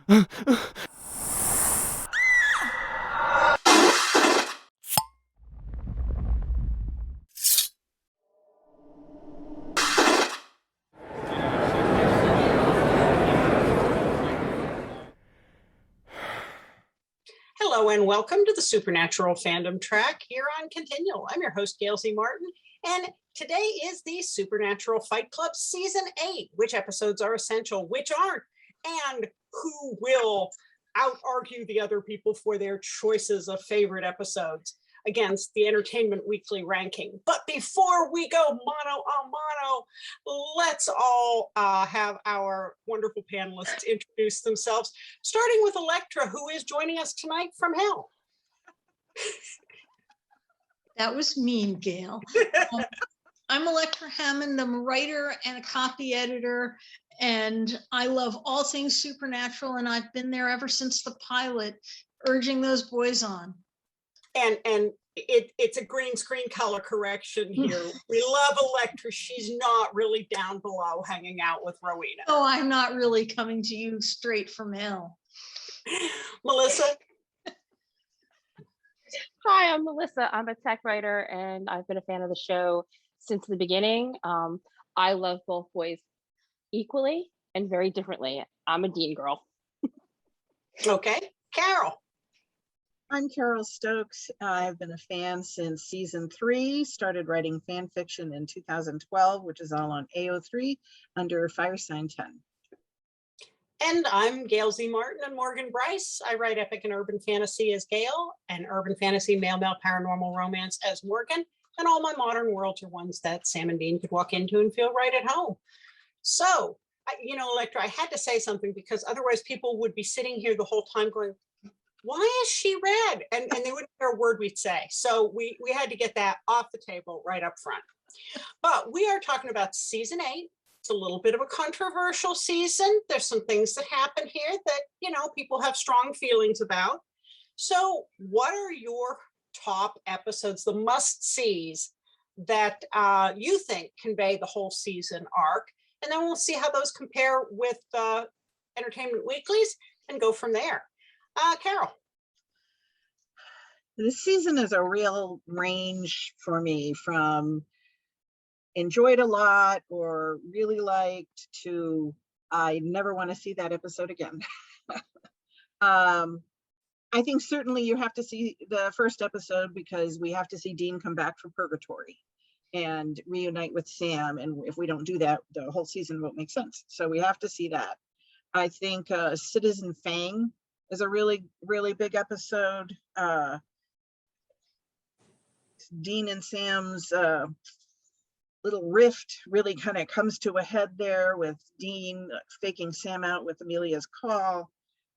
Hello and welcome to the Supernatural Fandom Track here on Continual. I'm your host, Gail Z. Martin, and today is the Supernatural Fight Club Season 8. Which episodes are essential, which aren't, and who will out-argue the other people for their choices of favorite episodes against the Entertainment Weekly ranking. But before we go mano a mano, let's all have our wonderful panelists introduce themselves, starting with Elektra, who is joining us tonight from hell. That was mean, Gail. I'm Elektra Hammond. I'm a writer and a copy editor, and I love all things supernatural, and I've been there ever since the pilot, urging those boys on. And it's a green screen color correction here. We love Elektra. She's not really down below hanging out with Rowena. Oh, I'm not really coming to you straight from hell. Melissa? Hi, I'm Melissa. I'm a tech writer, and I've been a fan of the show since the beginning. I love both boys equally and very differently. I'm a Dean girl. Okay. Carole? I'm Carole Stokes. I've been a fan since season 3, started writing fan fiction in 2012, which is all on AO3 under Fire Sign 10. And I'm Gail Z. Martin and Morgan Bryce. I write epic and urban fantasy as Gail, and urban fantasy, male paranormal romance as Morgan, and all my modern worlds are ones that Sam and Dean could walk into and feel right at home. So, Elektra, I had to say something because otherwise people would be sitting here the whole time going, why is she red? And they wouldn't hear a word we'd say. So we had to get that off the table right up front. But we are talking about season 8. It's a little bit of a controversial season. There's some things that happen here that, people have strong feelings about. So what are your top episodes, the must-sees that you think convey the whole season arc? And then we'll see how those compare with Entertainment Weeklies and go from there. Carole? This season is a real range for me, from enjoyed a lot or really liked to I never want to see that episode again. I think certainly you have to see the first episode because we have to see Dean come back from purgatory and reunite with Sam. And if we don't do that, the whole season won't make sense. So we have to see that. I think Citizen Fang is a really, really big episode. Dean and Sam's little rift really kind of comes to a head there with Dean faking Sam out with Amelia's call,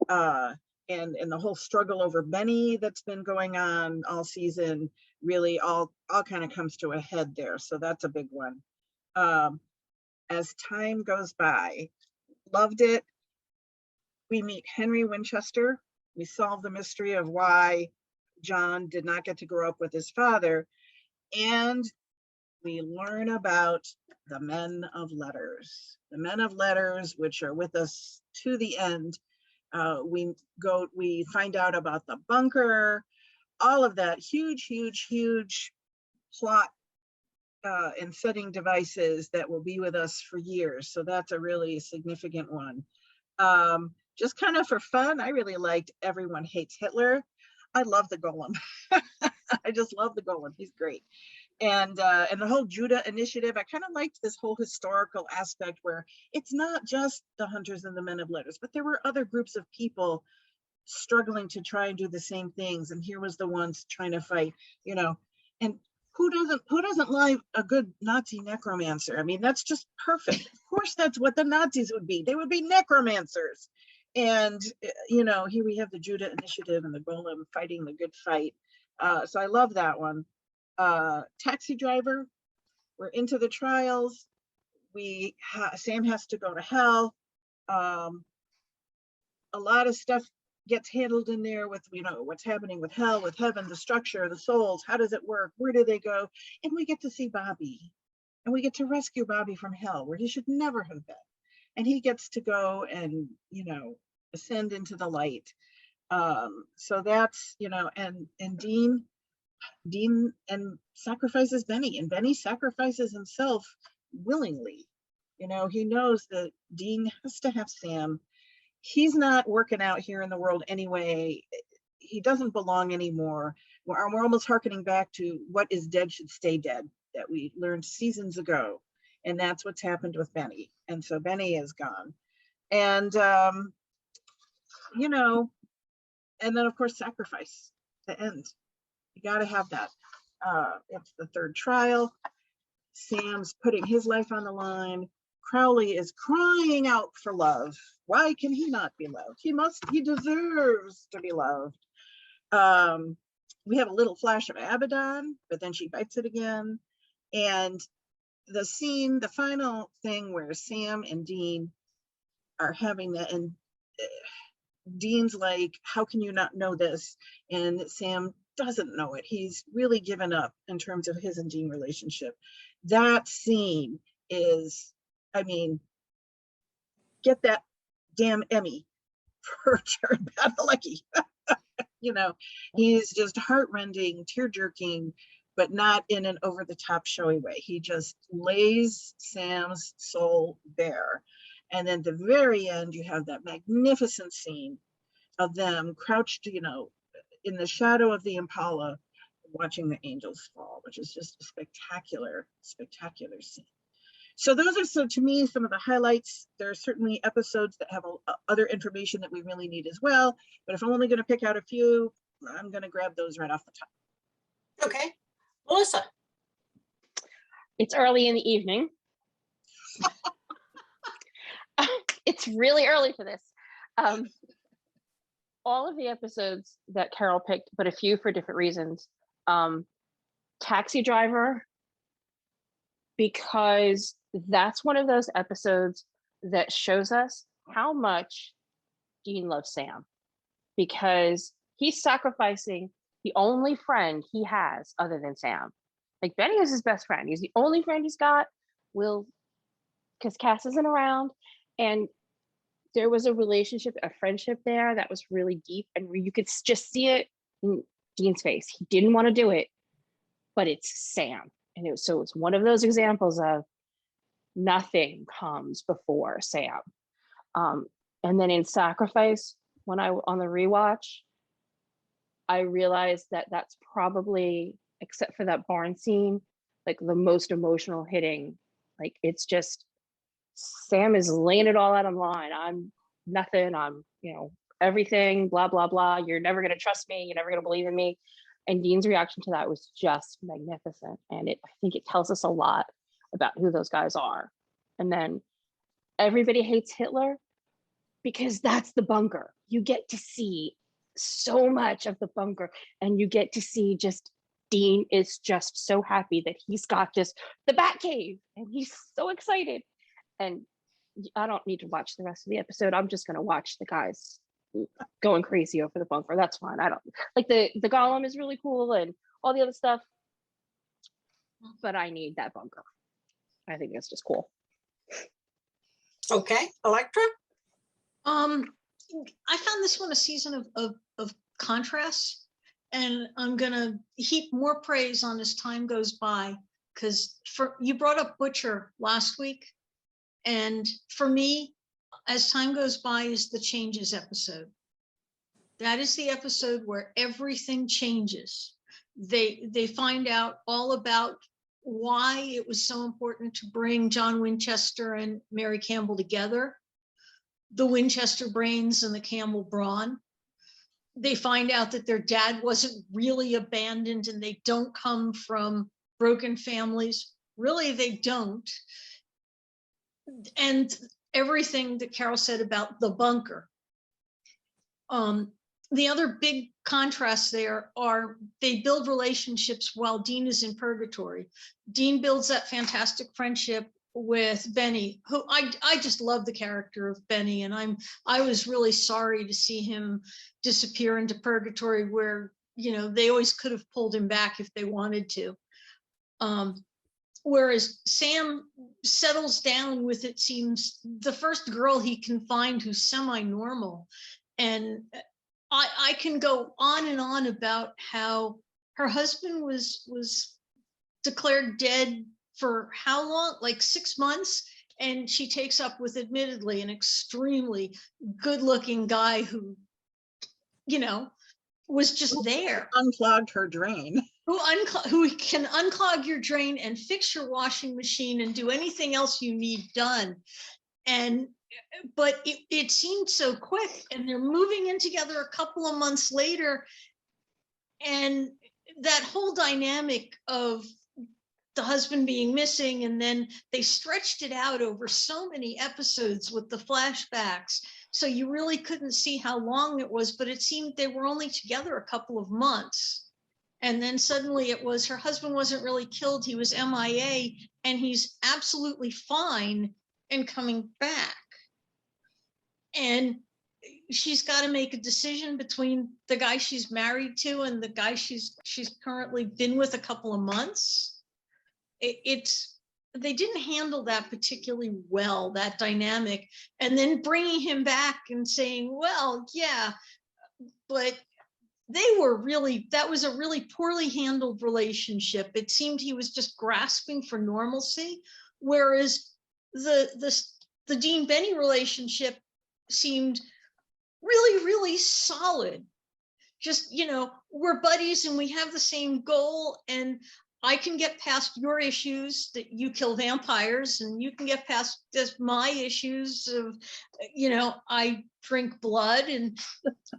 and the whole struggle over Benny that's been going on all season really all kind of comes to a head there. So that's a big one. As time goes by, loved it. We meet Henry Winchester. We solve the mystery of why John did not get to grow up with his father. And we learn about the men of letters. The men of letters, which are with us to the end. We find out about the bunker, all of that huge plot and setting devices that will be with us for years. So that's a really significant one. Just kind of for fun, I really liked Everyone Hates Hitler. I love the Golem. I just love the Golem. He's great. And the whole Judah initiative, I kind of liked this whole historical aspect where it's not just the Hunters and the Men of Letters, but there were other groups of people struggling to try and do the same things. And here was the ones trying to fight, and who doesn't like a good Nazi necromancer? I mean, that's just perfect. Of course, that's what the Nazis would be. They would be necromancers. And, here we have the Judah initiative and the Golem fighting the good fight. So I love that one. Taxi Driver, we're into the trials. Sam has to go to hell. A lot of stuff gets handled in there with, what's happening with hell, with heaven, the structure, the souls, how does it work? Where do they go? And we get to see Bobby. And we get to rescue Bobby from hell, where he should never have been. And he gets to go and, ascend into the light. So that's, you know, and Dean and sacrifices Benny, and Benny sacrifices himself willingly. You know, he knows that Dean has to have Sam. He's not working out here in the world anyway. He doesn't belong anymore. We're almost hearkening back to what is dead should stay dead that we learned seasons ago. And that's what's happened with Benny. And so Benny is gone. And, you know, and then of course, sacrifice, the end. You got to have that. It's the third trial. Sam's putting his life on the line. Crowley is crying out for love. Why can he not be loved? He deserves to be loved. We have a little flash of Abaddon, but then she bites it again. And the scene, the final thing where Sam and Dean are having that, and Dean's like, how can you not know this? And Sam doesn't know it. He's really given up in terms of his and Dean relationship. That scene is, I mean, get that damn Emmy for Jared Padalecki. You know, he's just heartrending, tear-jerking, but not in an over-the-top showy way. He just lays Sam's soul bare. And then at the very end, you have that magnificent scene of them crouched, you know, in the shadow of the Impala, watching the angels fall, which is just a spectacular, spectacular scene. So those are, so to me, some of the highlights. There are certainly episodes that have other information that we really need as well. But if I'm only going to pick out a few, I'm going to grab those right off the top. Okay. Melissa. It's early in the evening. It's really early for this. All of the episodes that Carole picked, but a few for different reasons. Taxi Driver, because that's one of those episodes that shows us how much Dean loves Sam, because he's sacrificing the only friend he has other than Sam. Like, Benny is his best friend. He's the only friend he's got. Because Cass isn't around. And there was a relationship, a friendship there that was really deep, and you could just see it in Dean's face. He didn't want to do it, but it's Sam. And it's one of those examples of nothing comes before Sam. And then in Sacrifice, when on the rewatch, I realized that that's probably, except for that barn scene, like the most emotional hitting. Like, it's just, Sam is laying it all out on line. I'm nothing. I'm, everything, blah, blah, blah. You're never going to trust me. You're never going to believe in me. And Dean's reaction to that was just magnificent. And I think it tells us a lot about who those guys are. And then everybody hates Hitler, because that's the bunker. You get to see so much of the bunker, and you get to see just Dean is just so happy that he's got the Batcave, and he's so excited. And I don't need to watch the rest of the episode. I'm just going to watch the guys going crazy over the bunker. That's fine. I don't like the golem is really cool and all the other stuff, but I need that bunker. I think it's just cool. Okay, Elektra. I found this one a season of contrasts, and I'm gonna heap more praise on as time goes by, because you brought up Butcher last week, and for me, as time goes by, is the changes episode. That is the episode where everything changes. They find out all about why it was so important to bring John Winchester and Mary Campbell together, the Winchester brains and the Campbell brawn. They find out that their dad wasn't really abandoned, and they don't come from broken families. Really, they don't. And everything that Carole said about the bunker. The other big contrasts there are they build relationships while Dean is in purgatory. Dean builds that fantastic friendship with Benny, who I just love the character of Benny, and I was really sorry to see him disappear into purgatory, where they always could have pulled him back if they wanted to. whereas Sam settles down with, it seems, the first girl he can find who's semi-normal. And I can go on and on about how her husband was declared dead for how long? Like 6 months. And she takes up with, admittedly, an extremely good-looking guy who, you know, was just there. Unclogged her drain. Who can unclog your drain and fix your washing machine and do anything else you need done. And but it seemed so quick, and they're moving in together a couple of months later, and that whole dynamic of the husband being missing, and then they stretched it out over so many episodes with the flashbacks, so you really couldn't see how long it was, but it seemed they were only together a couple of months. And then suddenly it was, her husband wasn't really killed, he was MIA, and he's absolutely fine and coming back. And she's got to make a decision between the guy she's married to and the guy she's currently been with a couple of months. They didn't handle that particularly well, that dynamic, and then bringing him back and saying, well, yeah, but that was a really poorly handled relationship. It seemed he was just grasping for normalcy, whereas the Dean Benny relationship seemed really, really solid. Just, you know, we're buddies and we have the same goal, and I can get past your issues that you kill vampires, and you can get past just my issues of, you know, I drink blood, and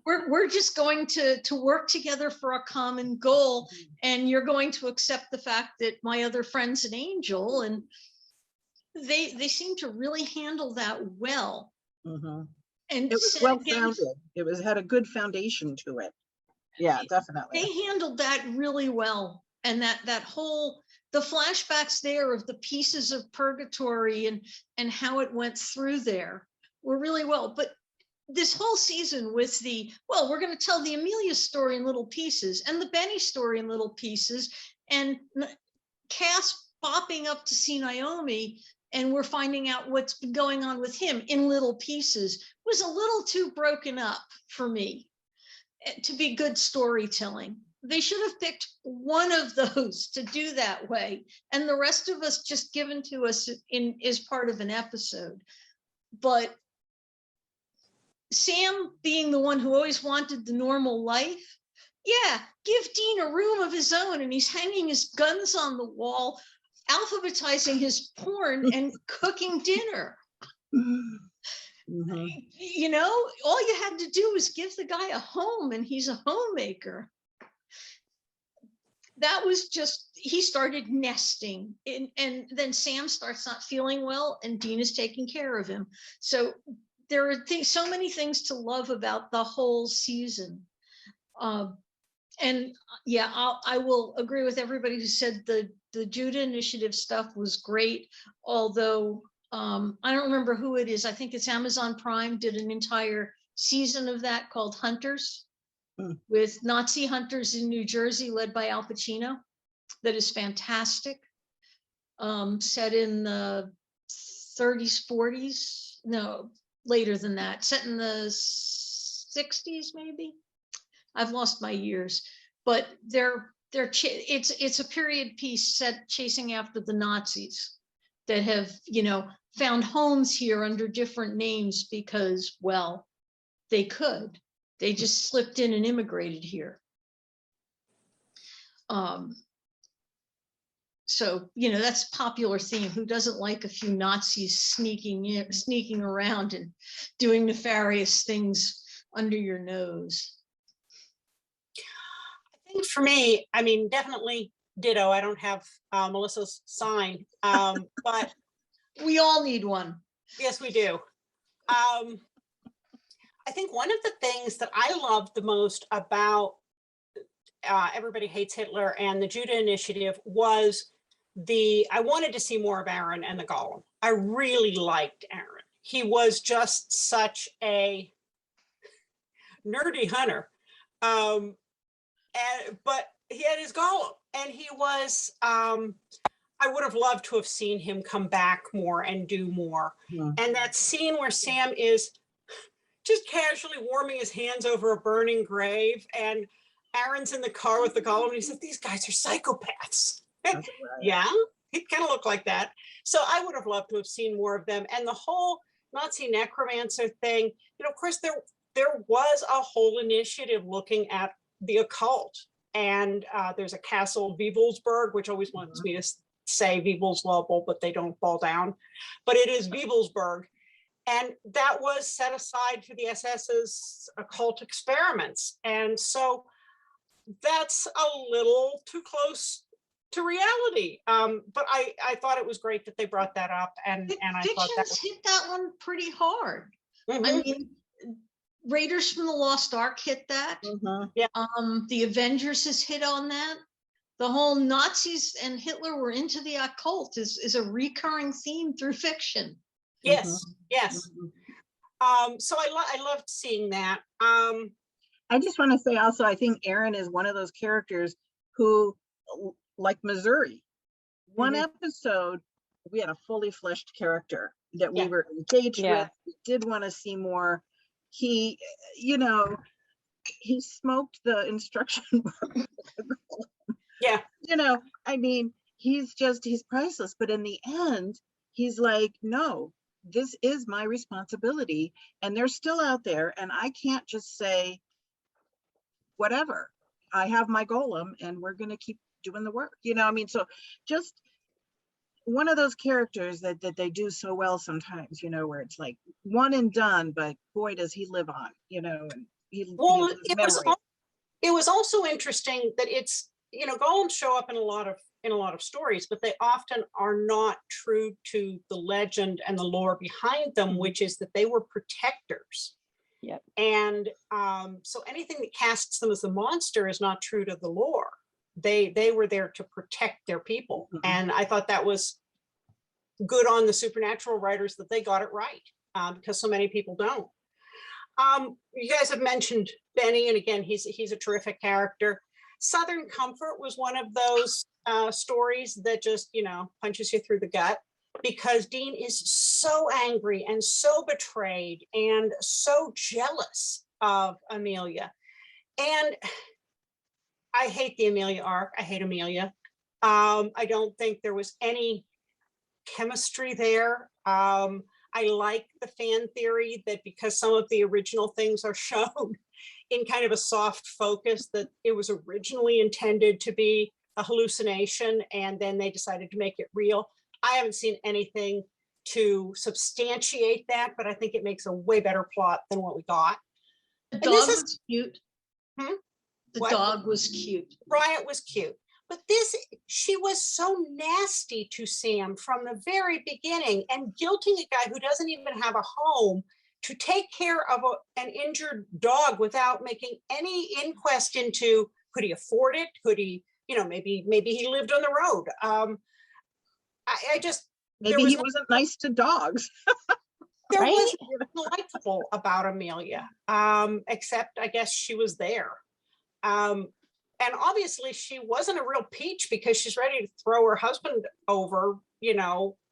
we're just going to work together for a common goal. And you're going to accept the fact that my other friend's an angel. And they seem to really handle that well. Mm-hmm. And it was well founded. It had a good foundation to it. Yeah, definitely. They handled that really well. And that whole, the flashbacks there of the pieces of purgatory and how it went through there were really well. But this whole season with we're going to tell the Amelia story in little pieces and the Benny story in little pieces, and Cass bopping up to see Naomi, and we're finding out what's been going on with him in little pieces, was a little too broken up for me to be good storytelling. They should have picked one of those to do that way, and the rest of us just given to us as part of an episode. But Sam being the one who always wanted the normal life, yeah, give Dean a room of his own, and he's hanging his guns on the wall, alphabetizing his porn and cooking dinner. Mm-hmm. You know, all you had to do was give the guy a home, and he's a homemaker. That was just, he started nesting, and then Sam starts not feeling well, and Dean is taking care of him. So there are so many things to love about the whole season. And yeah, I will agree with everybody who said the Judah Initiative stuff was great, although I don't remember who it is. I think it's Amazon Prime did an entire season of that called Hunters, with Nazi hunters in New Jersey led by Al Pacino. That is fantastic. Set in the 30s, 40s, no, later than that, set in the 60s maybe. I've lost my years, but it's a period piece set chasing after the Nazis that have, you know, found homes here under different names because, well, they could. They just slipped in and immigrated here. So, you know, that's a popular theme. Who doesn't like a few Nazis sneaking around and doing nefarious things under your nose? I think for me, I mean, definitely ditto. I don't have Melissa's sign, but we all need one. Yes, we do. I think one of the things that I loved the most about Everybody Hates Hitler and the Judah Initiative was I wanted to see more of Aaron and the Golem. I really liked Aaron. He was just such a nerdy hunter. But he had his Golem, and he was, I I would have loved to have seen him come back more and do more. Yeah. And that scene where Sam is just casually warming his hands over a burning grave, and Aaron's in the car with the golem, and he said, "These guys are psychopaths." That's right. Yeah, he kind of looked like that. So I would have loved to have seen more of them. And the whole Nazi necromancer thing, of course, there was a whole initiative looking at the occult. And there's a castle, Wewelsburg, which always wants me to say Wewelslevel, but they don't fall down. But it is Wewelsburg. And that was set aside for the SS's occult experiments. And so that's a little too close to reality. But I thought it was great that they brought that up. And I thought that Fiction's hit that one pretty hard. Mhm. I mean, Raiders from the Lost Ark hit that. The Avengers has hit on that. The whole Nazis and Hitler were into the occult is a recurring theme through fiction. Yes, yes. So I loved seeing that. I just want to say also, I think Aaron is one of those characters who, like Missouri, one episode, we had a fully fleshed character that we were engaged with. We did want to see more. He, he smoked the instruction book. Yeah. I mean, he's priceless. But in the end, he's like, no, this is my responsibility. And they're still out there. And I can't just say, whatever. I have my golem and we're going to keep doing the work. So just one of those characters that they do so well sometimes, where it's like one and done, but boy, does he live on, and it was also interesting that it's, golems show up in a lot of stories, but they often are not true to the legend and the lore behind them, which is that they were protectors. Yep. And so anything that casts them as a monster is not true to the lore. They were there to protect their people. And I thought that was good on the supernatural writers that they got it right, because so many people don't. You guys have mentioned Benny, and again, he's a terrific character. Southern Comfort was one of those stories that just, punches you through the gut, because Dean is so angry and so betrayed and so jealous of Amelia. And I hate the Amelia arc. I hate Amelia. I don't think there was any chemistry there. I like the fan theory that because some of the original things are shown in kind of a soft focus, that it was originally intended to be a hallucination and then they decided to make it real. I haven't seen anything to substantiate that, but I think it makes a way better plot than what we got. The dog was cute. The What? dog was cute. Bryant was cute. But she was so nasty to Sam from the very beginning, and guilting a guy who doesn't even have a home to take care of an injured dog without making any inquest into, could he afford it? Could he, maybe he lived on the road. I just, maybe he wasn't nice to dogs. There was nothing likable about Amelia, except I guess she was there. And obviously she wasn't a real peach because she's ready to throw her husband over,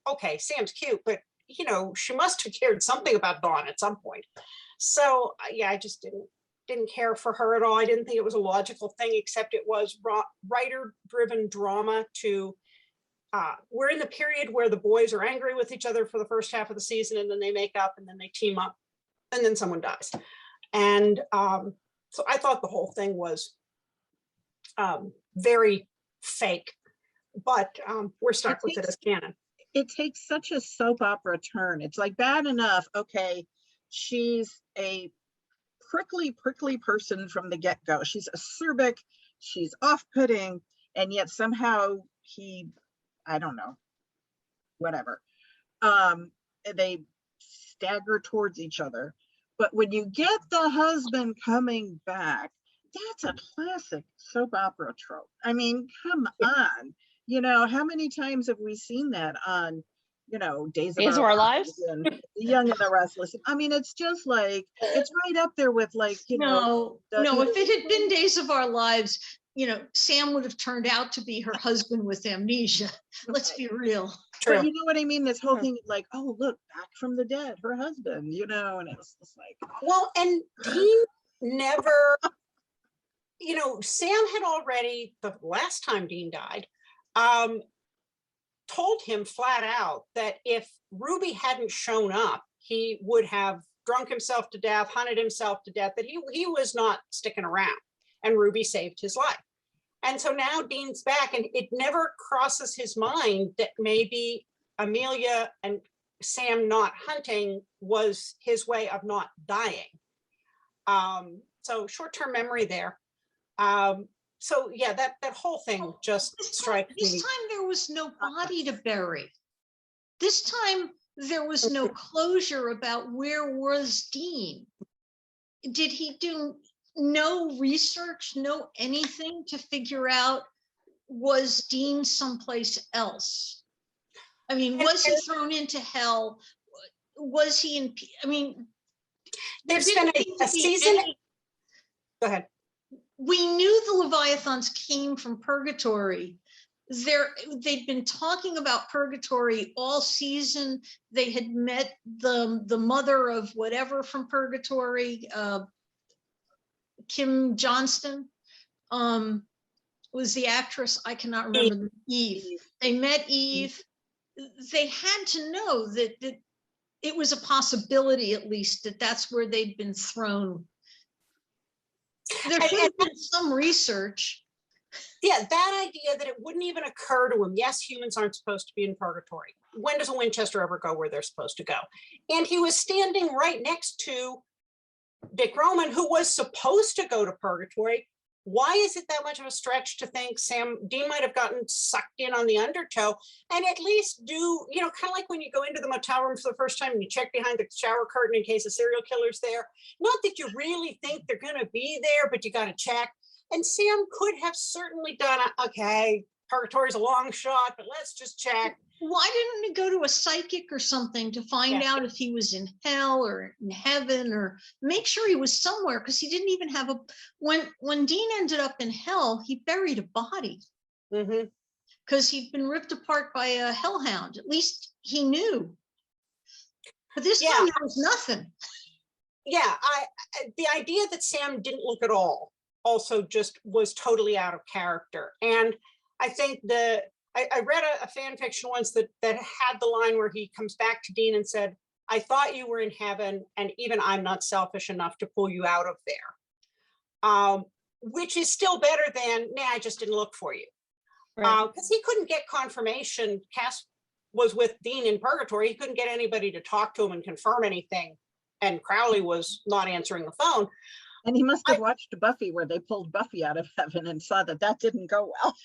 okay, Sam's cute, but she must have cared something about Dawn at some point. So yeah, I just didn't care for her at all. I didn't think it was a logical thing, except it was writer driven drama to, we're in the period where the boys are angry with each other for the first half of the season, and then they make up and then they team up and then someone dies. And so I thought the whole thing was very fake, but we're stuck with it as canon. It takes such a soap opera turn. It's like bad enough, okay, she's a prickly person from the get-go. She's acerbic, she's off-putting, and yet somehow I don't know, whatever. They stagger towards each other. But when you get the husband coming back, that's a classic soap opera trope. I mean, come on. How many times have we seen that on, Days of Our Lives and The Young and the Restless? I mean, it's just like, it's right up there with like, No, if it had been Days of Our Lives, Sam would have turned out to be her husband with amnesia. Let's be real. True. But you know what I mean? This whole Mhm. thing, like, oh, look, back from the dead, her husband, and it was just like, Well, and Dean never, Sam had already, the last time Dean died, told him flat out that if Ruby hadn't shown up, he would have drunk himself to death, hunted himself to death, that he was not sticking around, and Ruby saved his life. And so now Dean's back, and it never crosses his mind that maybe Amelia and Sam not hunting was his way of not dying. So short-term memory there. So yeah, that whole thing just strikes This me. time there was no body to bury. This time there was no closure about where was Dean. Did he do no research, no anything to figure out, was Dean someplace else? I mean, was he thrown into hell? Was he in, I mean, there There's been didn't seem a to be season. any- Go ahead. we knew the Leviathans came from purgatory. They'd been talking about purgatory all season. They had met the mother of whatever from purgatory, Kim Johnston, was the actress. I cannot remember. Eve. They met Eve. They had to know that it was a possibility, at least, that that's where they'd been thrown. There should have been some research. Yeah, that idea that it wouldn't even occur to him. Yes, humans aren't supposed to be in purgatory. When does a Winchester ever go where they're supposed to go? And he was standing right next to Dick Roman, who was supposed to go to purgatory. Why is it that much of a stretch to think Dean might have gotten sucked in on the undertow, and at least do, kind of like when you go into the motel room for the first time and you check behind the shower curtain in case a serial killer's there. Not that you really think they're going to be there, but you got to check. And Sam could have certainly done okay, purgatory's a long shot, but let's just check. Why didn't he go to a psychic or something to find out if he was in hell or in heaven, or make sure he was somewhere? Because he didn't even have when Dean ended up in hell, he buried a body because he'd been ripped apart by a hellhound. At least he knew. But this time there was nothing. Yeah, the idea that Sam didn't look at all also just was totally out of character. And I think I read a fan fiction once that had the line where he comes back to Dean and said, "I thought you were in heaven, and even I'm not selfish enough to pull you out of there." Which is still better than, "Nah, I just didn't look for you." Because he couldn't get confirmation. Cass was with Dean in purgatory. He couldn't get anybody to talk to him and confirm anything. And Crowley was not answering the phone. And he must have watched Buffy, where they pulled Buffy out of heaven and saw that didn't go well.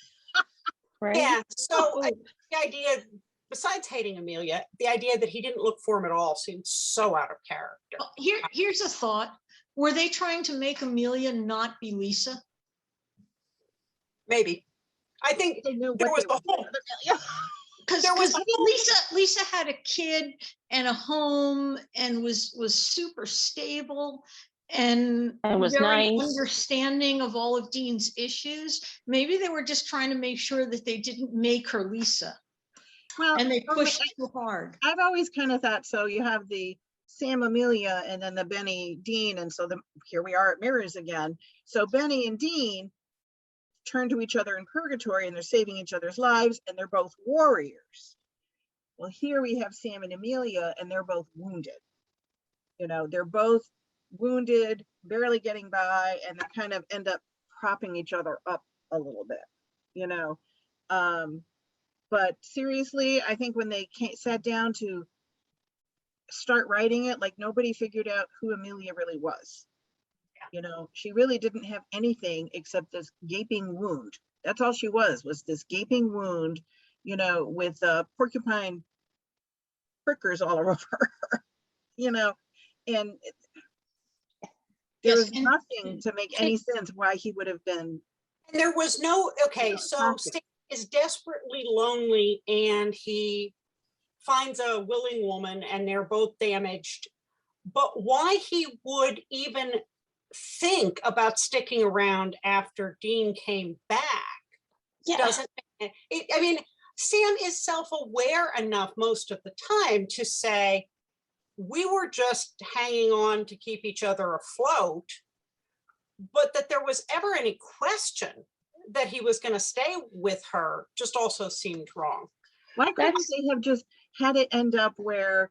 Right? Yeah, so the idea, besides hating Amelia, the idea that he didn't look for him at all seems so out of character. Here's a thought. Were they trying to make Amelia not be Lisa? Maybe. I think They knew there what was they a were whole, doing. Because There was Lisa had a kid and a home and was super stable and was very nice. understanding of all of Dean's issues. Maybe they were just trying to make sure that they didn't make her Lisa, Well, and they pushed too hard. I've always kind of thought, so you have the Sam Amelia and then the Benny Dean, and so here we are at mirrors again. So Benny and Dean turn to each other in purgatory, and they're saving each other's lives, and they're both warriors. Well, here we have Sam and Amelia, and they're both wounded. They're both wounded, barely getting by, and they kind of end up propping each other up a little bit, but seriously, I think when they sat down to start writing it, like, nobody figured out who Amelia really was. She really didn't have anything except this gaping wound. That's all she was this gaping wound, with porcupine prickers all over her, and there was nothing to make any sense why he would have been. And there was no, so Sam is desperately lonely, and he finds a willing woman, and they're both damaged. But why he would even think about sticking around after Dean came back doesn't, I mean, Sam is self-aware enough most of the time to say, we were just hanging on to keep each other afloat, but that there was ever any question that he was going to stay with her just also seemed wrong. Why couldn't they have just had it end up where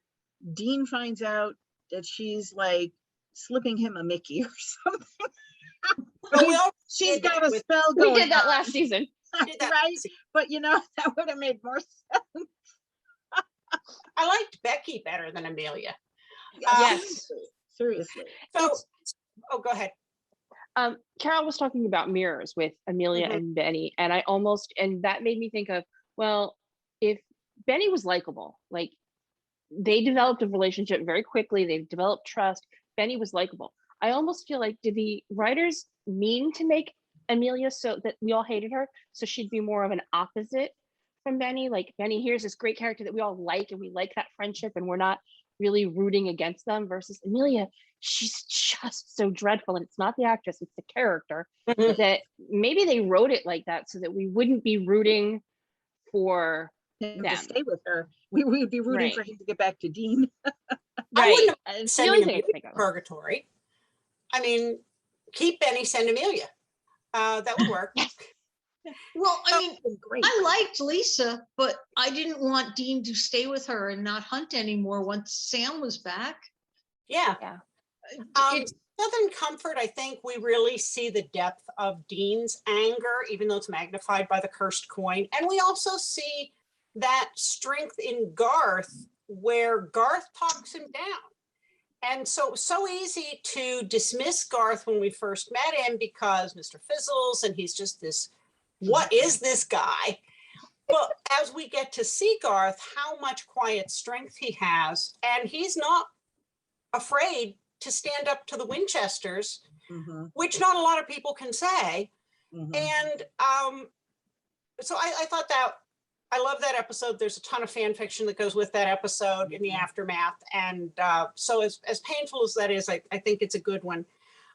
Dean finds out that she's like slipping him a Mickey or something? Well, She's got a spell going. We did that on. last season. Right? But you know, that would have made more sense. I liked Becky better than Amelia. Yes. Seriously. So, go ahead. Carole was talking about mirrors with Amelia and Benny, and and that made me think of, well, if Benny was likable, like they developed a relationship very quickly, they've developed trust, Benny was likable. I almost feel like, did the writers mean to make Amelia so that we all hated her, so she'd be more of an opposite from Benny? Like, Benny, here's this great character that we all like, and we like that friendship, and we're not really rooting against them, versus Amelia, she's just so dreadful, and it's not the actress, it's the character. That maybe they wrote it like that so that we wouldn't be rooting for him them to stay with her. We would be rooting for him to get back to Dean. I wouldn't It's send the only Amelia thing I think to of. purgatory. I mean, keep Benny, send Amelia. That would work. Well, I mean, Great. I liked Lisa, but I didn't want Dean to stay with her and not hunt anymore once Sam was back. Yeah. It- Southern Comfort, I think we really see the depth of Dean's anger, even though it's magnified by the cursed coin. And we also see that strength in Garth, where Garth talks him down. And so easy to dismiss Garth when we first met him because Mr. Fizzles, and he's just this, what is this guy? But as we get to see Garth, how much quiet strength he has, and he's not afraid to stand up to the Winchesters, which not a lot of people can say. And so I thought that, I love that episode. There's a ton of fan fiction that goes with that episode in the aftermath. And so as painful as that is, I think it's a good one.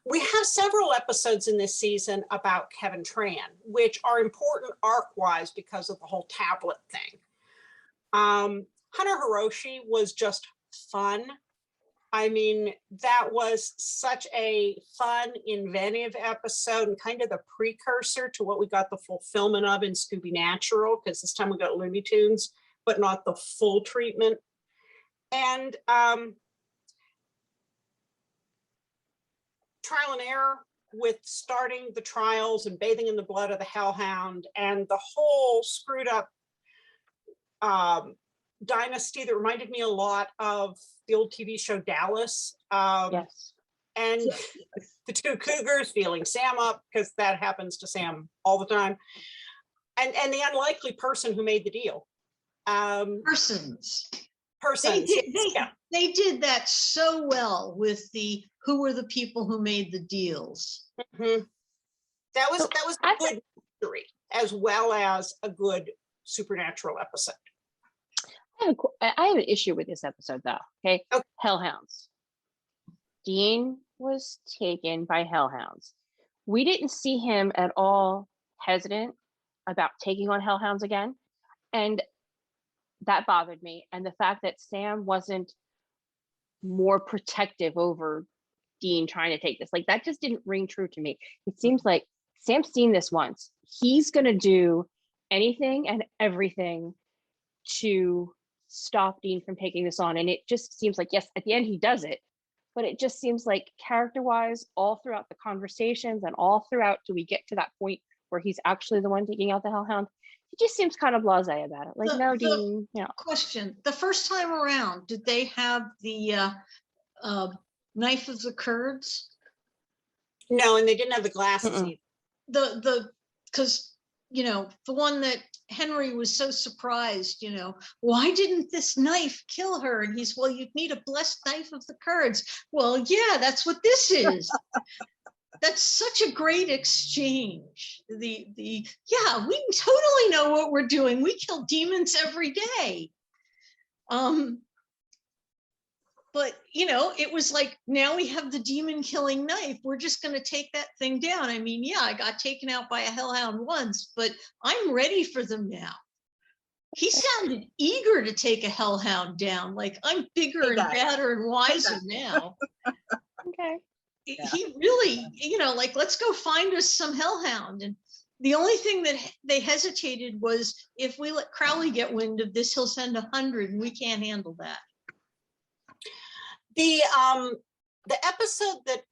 We have several episodes in this season about Kevin Tran, which are important arc-wise because of the whole tablet thing. Hunter Hiroshi was just fun. I mean, that was such a fun, inventive episode and kind of the precursor to what we got the fulfillment of in Scooby Natural, because this time we got Looney Tunes, but not the full treatment. And trial and error with starting the trials and bathing in the blood of the hellhound and the whole screwed up dynasty that reminded me a lot of the old TV show Dallas. Yes. And the two cougars feeling Sam up, because that happens to Sam all the time. And the unlikely person who made the deal. Persons. They They did that so well with the who were the people who made the deals. That was a good mystery as well as a good supernatural episode. I have an issue with this episode, though. Okay. Hellhounds. Dean was taken by hellhounds. We didn't see him at all hesitant about taking on hellhounds again. And that bothered me. And the fact that Sam wasn't more protective over Dean trying to take this, like, that just didn't ring true to me. It seems like Sam's seen this once. He's going to do anything and everything to stop Dean from taking this on. And it just seems like, yes, at the end he does it, but it just seems like character-wise, all throughout the conversations and all throughout till we get to that point where he's actually the one taking out the hellhound, he just seems kind of blasé about it. Like, no, Dean, you know. Question, the first time around, did they have the knife of the Kurds? No, and they didn't have the glasses either. Because, you know, the one that Henry was so surprised, you know, why didn't this knife kill her? And he's, well, you'd need a blessed knife of the Kurds. Well, yeah, that's what this is. That's such a great exchange. Yeah, we totally know what we're doing. We kill demons every day. But, you know, it was like, now we have the demon killing knife. We're just going to take that thing down. I mean, yeah, I got taken out by a hellhound once, but I'm ready for them now. He sounded eager to take a hellhound down. Like, I'm bigger and badder and wiser now. Okay. He really, you know, like, let's go find us some hellhound. And the only thing that they hesitated was, if we let Crowley get wind of this, he'll send 100, and we can't handle that. The episode that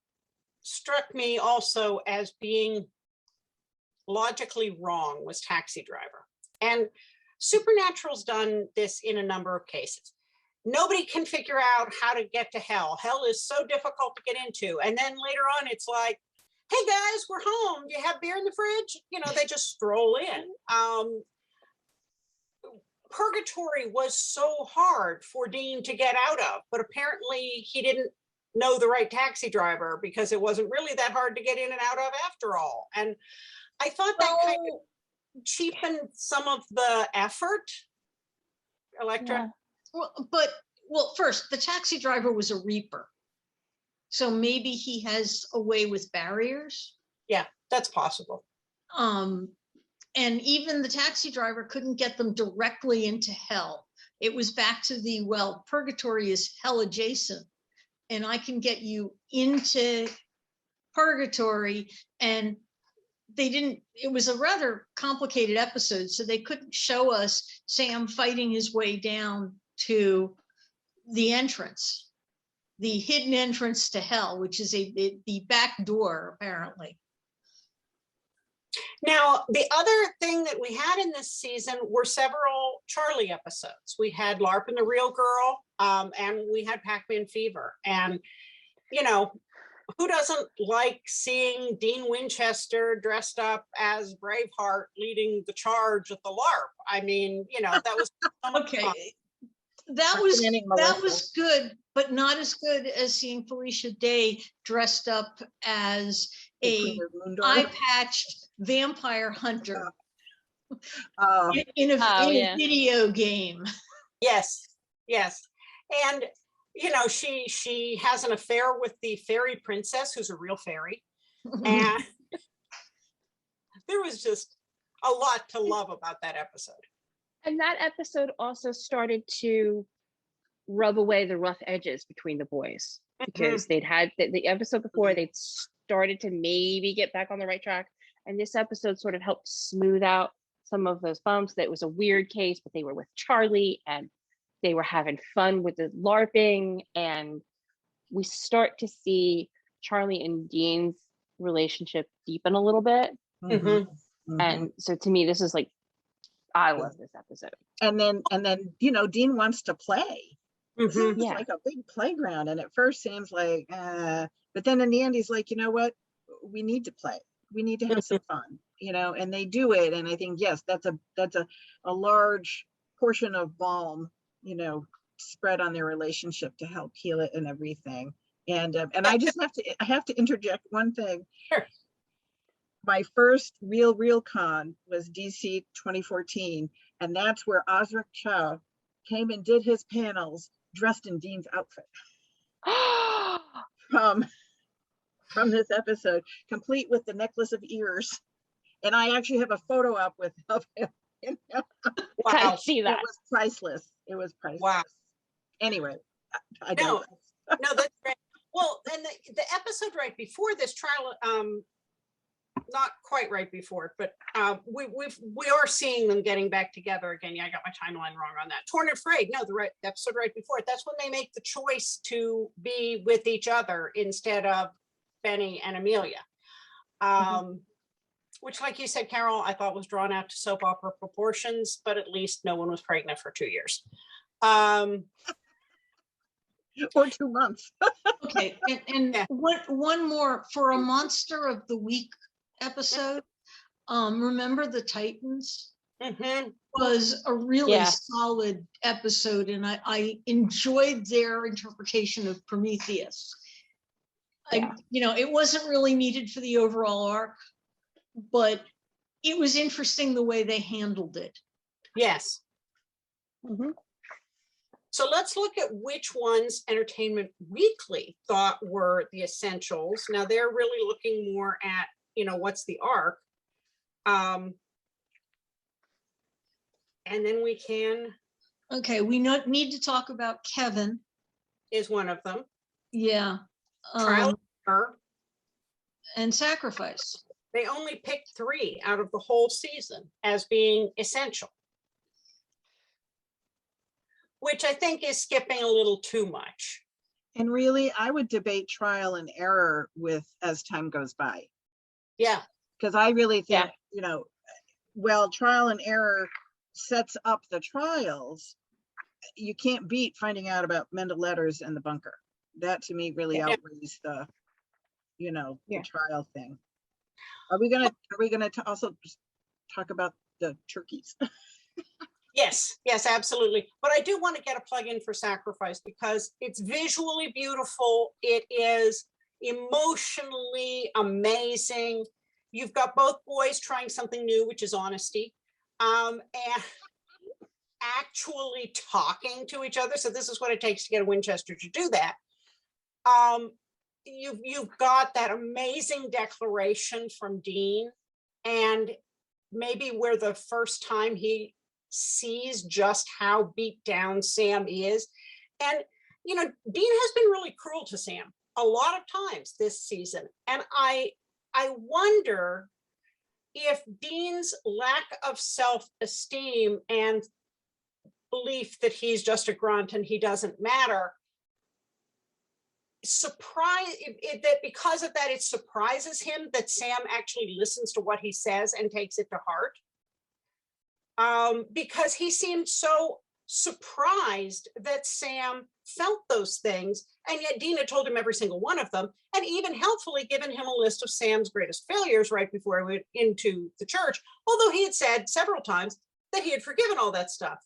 struck me also as being logically wrong was Taxi Driver. And Supernatural's done this in a number of cases. Nobody can figure out how to get to hell. Hell is so difficult to get into. And then later on, it's like, hey guys, we're home. Do you have beer in the fridge? You know, they just stroll in. Purgatory was so hard for Dean to get out of, but apparently he didn't know the right taxi driver, because it wasn't really that hard to get in and out of after all. And I thought that kind of cheapened some of the effort. Elektra? Yeah. Well, first, the taxi driver was a reaper. So maybe he has a way with barriers. Yeah, that's possible. And even the taxi driver couldn't get them directly into hell. It was back to the, well, purgatory is hell adjacent, and I can get you into purgatory. And it was a rather complicated episode, so they couldn't show us Sam fighting his way down to the entrance, the hidden entrance to hell, which is the back door, apparently. Now, the other thing that we had in this season were several Charlie episodes. We had LARP and the Real Girl, and we had Pac-Man Fever. And, you know, who doesn't like seeing Dean Winchester dressed up as Braveheart leading the charge at the LARP? I mean, you know, that was okay. That was good, but not as good as seeing Felicia Day dressed up as a eye-patched vampire hunter in a video game. Yes. And, you know, she has an affair with the fairy princess, who's a real fairy. And there was just a lot to love about that episode. And that episode also started to rub away the rough edges between the boys, because they'd had the episode before, they'd started to maybe get back on the right track. And this episode sort of helped smooth out some of those bumps. That was a weird case, but they were with Charlie and they were having fun with the LARPing. And we start to see Charlie and Dean's relationship deepen a little bit. And so to me, this is like, I love this episode. And then, you know, Dean wants to play. It's like a big playground. And at first Sam's like, but then in the end, he's like, you know what? We need to play. We need to have some fun, you know, and they do it. And I think, yes, that's a large portion of balm, you know, spread on their relationship to help heal it and everything. And I just have to interject one thing. Sure. My first real con was DC 2014. And that's where Osric Chow came and did his panels dressed in Dean's outfit. From this episode, complete with the necklace of ears. And I actually have a photo up of him. You know? Wow. I see that. It was priceless. Wow. Anyway, I don't. No, that's great. Well, and the episode right before this trial, not quite right before it, but we are seeing them getting back together again. Yeah, I got my timeline wrong on that. Torn and Afraid, no, the episode right before it. That's when they make the choice to be with each other instead of Benny and Amelia. Which, like you said, Carole, I thought was drawn out to soap opera proportions, but at least no one was pregnant for 2 years. Or 2 months. Okay, and yeah. One more for a Monster of the Week episode. Remember the Titans? Was a really solid episode, and I enjoyed their interpretation of Prometheus. You know, it wasn't really needed for the overall arc, but it was interesting the way they handled it. Yes. So let's look at which ones Entertainment Weekly thought were the essentials. Now they're really looking more at, what's the arc. And then we can, Okay, we need to talk about Kevin. is one of them. Yeah. Trial Error. And Sacrifice. They only picked 3 out of the whole season as being essential, which I think is skipping a little too much. And really, I would debate Trial and Error with as time goes by. Yeah. Because I really think, Yeah. Well, Trial and Error sets up the trials, you can't beat finding out about Mendel letters and the bunker. That to me really outweighs the, the trial thing. Are we gonna also talk about the turkeys? Yes, absolutely. But I do want to get a plug in for Sacrifice because it's visually beautiful. It is emotionally amazing. You've got both boys trying something new, which is honesty, and actually talking to each other. So this is what it takes to get a Winchester to do that. You've got that amazing declaration from Dean, and maybe where the first time he sees just how beat down Sam is. And, Dean has been really cruel to Sam a lot of times this season. And I wonder if Dean's lack of self-esteem and belief that he's just a grunt and he doesn't matter, that because of that, it surprises him that Sam actually listens to what he says and takes it to heart. Because he seemed so surprised that Sam felt those things, and yet Dean had told him every single one of them, and even helpfully given him a list of Sam's greatest failures right before he went into the church, although he had said several times that he had forgiven all that stuff.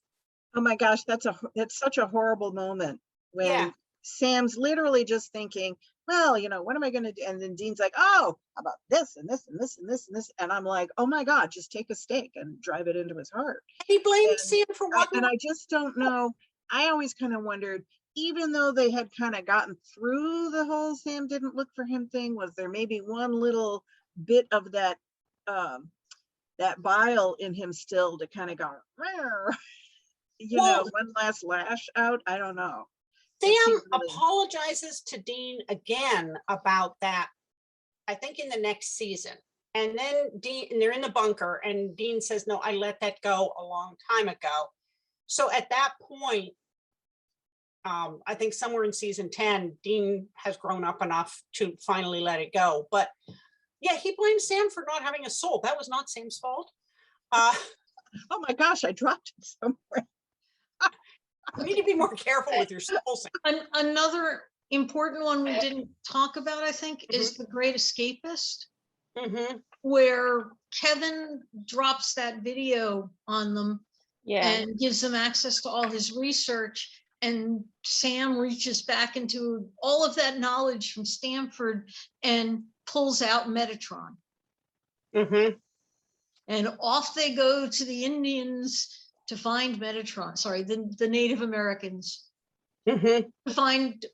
Oh my gosh, that's such a horrible moment when Sam's literally just thinking, well, what am I going to do? And then Dean's like, oh, how about this and this and this and this and this. And I'm like, oh my God, just take a stake and drive it into his heart. He blamed Sam for what? And I just don't know. I always kind of wondered, even though they had kind of gotten through the whole Sam didn't look for him thing, was there maybe one little bit of that bile in him still to kind of go, one last lash out? I don't know. Sam apologizes to Dean again about that, I think in the next season. And then they're in the bunker and Dean says, no, I let that go a long time ago. So at that point, I think somewhere in season 10, Dean has grown up enough to finally let it go. But yeah, he blames Sam for not having a soul. That was not Sam's fault. Oh my gosh, I dropped it somewhere. You need to be more careful with your soul. Another important one we didn't talk about, I think, is The Great Escapist, where Kevin drops that video on them and gives them access to all his research. And Sam reaches back into all of that knowledge from Stanford and pulls out Metatron. And off they go to the Indians to find Metatron, the Native Americans, to find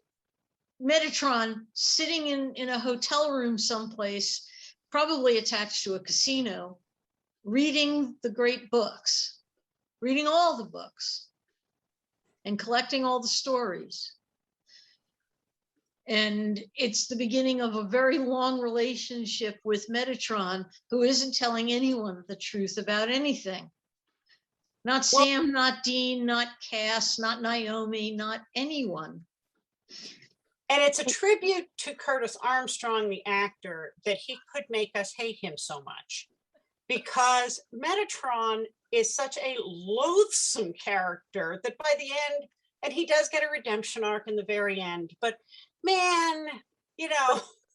Metatron sitting in a hotel room someplace, probably attached to a casino, reading the great books, reading all the books, and collecting all the stories. And it's the beginning of a very long relationship with Metatron, who isn't telling anyone the truth about anything. Not Sam, not Dean, not Cass, not Naomi, not anyone. And it's a tribute to Curtis Armstrong, the actor, that he could make us hate him so much. Because Metatron is such a loathsome character that by the end, and he does get a redemption arc in the very end, but man,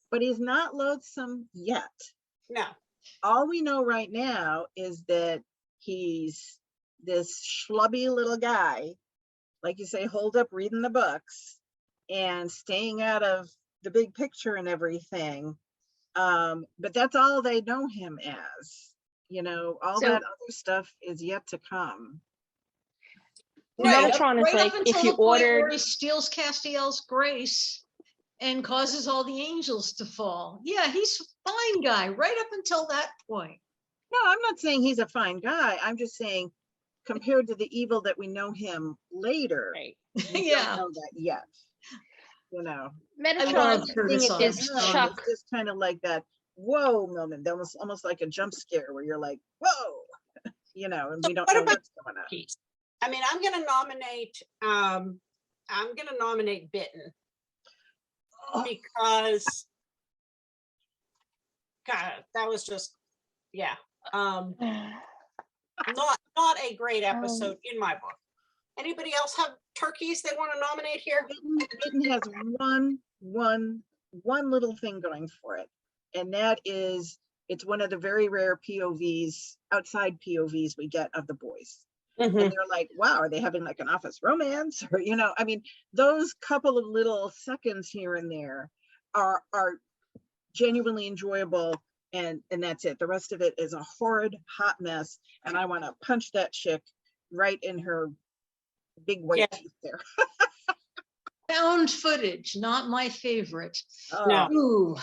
But he's not loathsome yet. No. All we know right now is that he's this schlubby little guy, like you say, holed up reading the books and staying out of the big picture and everything. But that's all they know him as. All that other stuff is yet to come. Right. Metatron is Right like up if until you the point where ordered. he steals Castiel's grace and causes all the angels to fall. Yeah, he's a fine guy right up until that point. No, I'm not saying he's a fine guy. I'm just saying compared to the evil that we know him later, Right. we Yeah. don't know that yet. You know, Metatron seeing it is now, Chuck. it's just kind of like that whoa moment, almost like a jump scare where you're like, whoa, you know, and So we don't what know about what's going on. Keys? I mean, I'm gonna nominate Bitten because God, that was just yeah. Not a great episode in my book. Anybody else have turkeys they want to nominate here? Bitten has one little thing going for it, and that is it's one of the very rare POVs, outside POVs we get of the boys. And they're like, wow, are they having like an office romance? Or, you know, I mean, those couple of little seconds here and there are genuinely enjoyable, and that's it. The rest of it is a horrid hot mess, and I want to punch that chick right in her big white teeth there. Found footage, not my favorite. No. Ooh.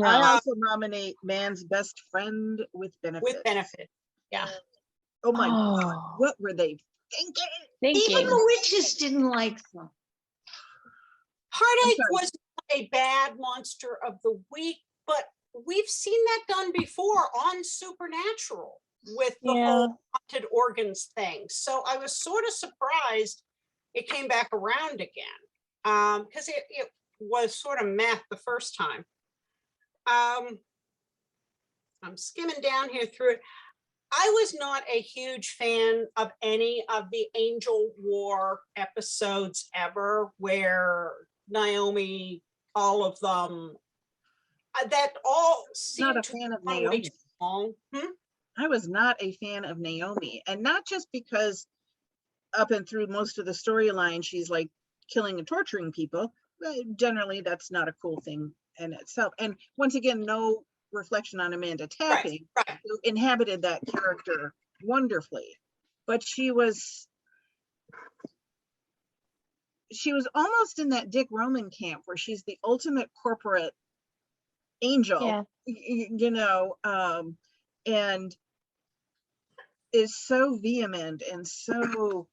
I also nominate Man's Best Friend with Benefit. With Benefit, yeah. Oh my God, what were they thinking? Even the witches didn't like them. Heartache was a bad monster of the week, but we've seen that done before on Supernatural with the whole haunted organs thing. So I was sort of surprised it came back around again, because it was sort of meh the first time. I'm skimming down here through it. I was not a huge fan of any of the Angel War episodes ever, where Naomi, all of them, that all seemed not a fan of Naomi. I was not a fan of Naomi, and not just because up and through most of the storyline she's like killing and torturing people. Generally, that's not a cool thing in itself. And once again, no reflection on Amanda Tapping, who inhabited that character wonderfully, but she was almost in that Dick Roman camp where she's the ultimate corporate angel, you know, and is so vehement and so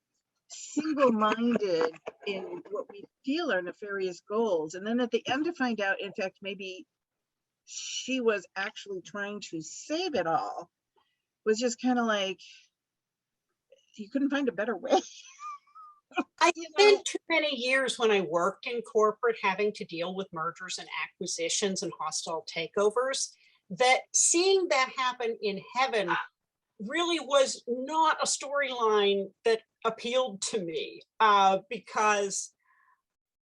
single-minded in what we feel are nefarious goals, and then at the end to find out, in fact, maybe she was actually trying to save it all, was just kind of like, you couldn't find a better way. I spent too many years when I worked in corporate having to deal with mergers and acquisitions and hostile takeovers, that seeing that happen in heaven really was not a storyline that appealed to me, because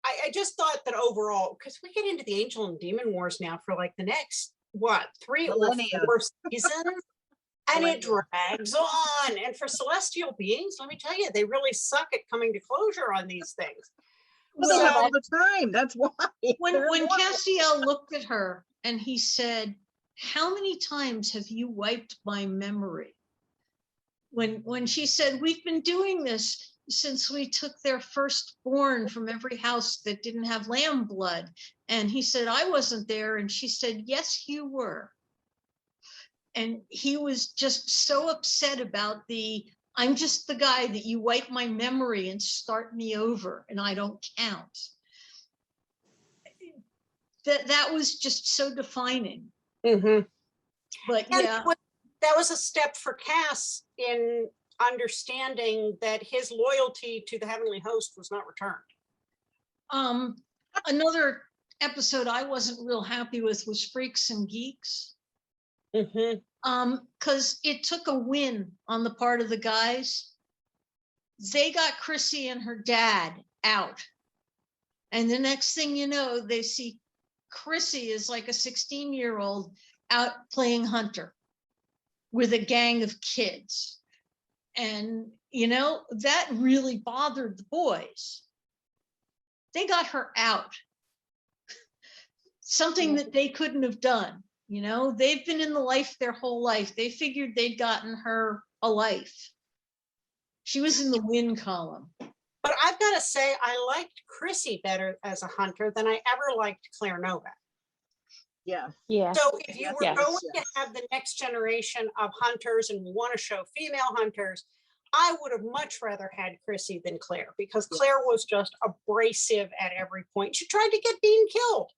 I just thought that overall, because we get into the Angel and Demon Wars now for like the next, 3 or 4 seasons, and it drags on. And for celestial beings, let me tell you, they really suck at coming to closure on these things. Well, they have all the time. That's why. When Castiel looked at her and he said, how many times have you wiped my memory? When she said, we've been doing this since we took their firstborn from every house that didn't have lamb blood. And he said, I wasn't there. And she said, yes, you were. And he was just so upset about I'm just the guy that you wipe my memory and start me over and I don't count. That was just so defining. But yeah. That was a step for Cass in understanding that his loyalty to the heavenly host was not returned. Another episode I wasn't real happy with was Freaks and Geeks. Because it took a win on the part of the guys. They got Chrissy and her dad out. And the next thing you know, they see Chrissy is like a 16-year-old out playing hunter with a gang of kids. And, you know, that really bothered the boys. They got her out. Something that they couldn't have done. You know, they've been in the life their whole life. They figured they'd gotten her a life. She was in the win column. But I've got to say, I liked Chrissy better as a hunter than I ever liked Claire Novak. Yeah. Yeah. So if you Yes, were yes, going yes. to have the next generation of hunters and want to show female hunters, I would have much rather had Chrissy than Claire, because Yes. Claire was just abrasive at every point. She tried to get Dean killed.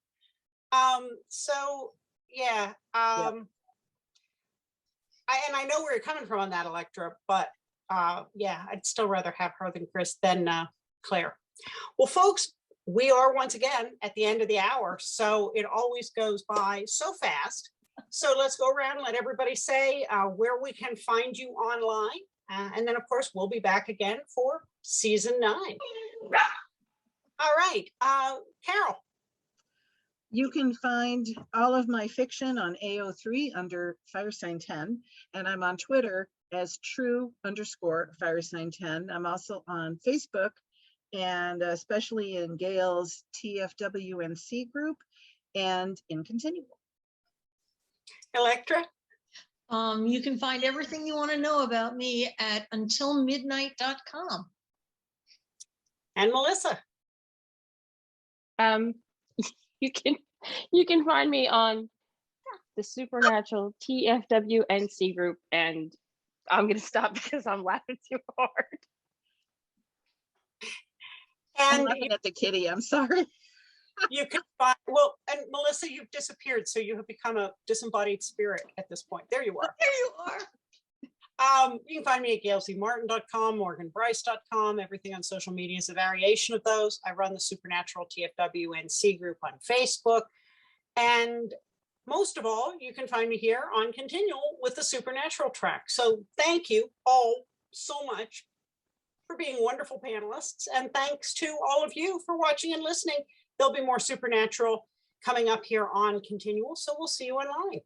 So yeah. And I know where you're coming from on that, Elektra, but yeah, I'd still rather have her than Claire. Well, folks, we are once again at the end of the hour, so it always goes by so fast. So let's go around and let everybody say where we can find you online. And then, of course, we'll be back again for season 9. All right, Carole. You can find all of my fiction on AO3 under Firesign 10, and I'm on Twitter as true_Firesign10. I'm also on Facebook, and especially in Gail's TFWNC group and in Continual. Elektra. You can find everything you want to know about me at untilmidnight.com. And Melissa. You can find me on the Supernatural TFWNC group, and I'm gonna stop because I'm laughing too hard. I'm And laughing at the kitty, I'm sorry. you can find, well, and Melissa, you've disappeared, so you have become a disembodied spirit at this point. There you are. There you are. You can find me at gailcmartin.com, morganbryce.com. Everything on social media is a variation of those. I run the Supernatural TFWNC group on Facebook. And most of all, you can find me here on Continual with the Supernatural track. So thank you all so much for being wonderful panelists. And thanks to all of you for watching and listening. There'll be more Supernatural coming up here on Continual. So we'll see you online.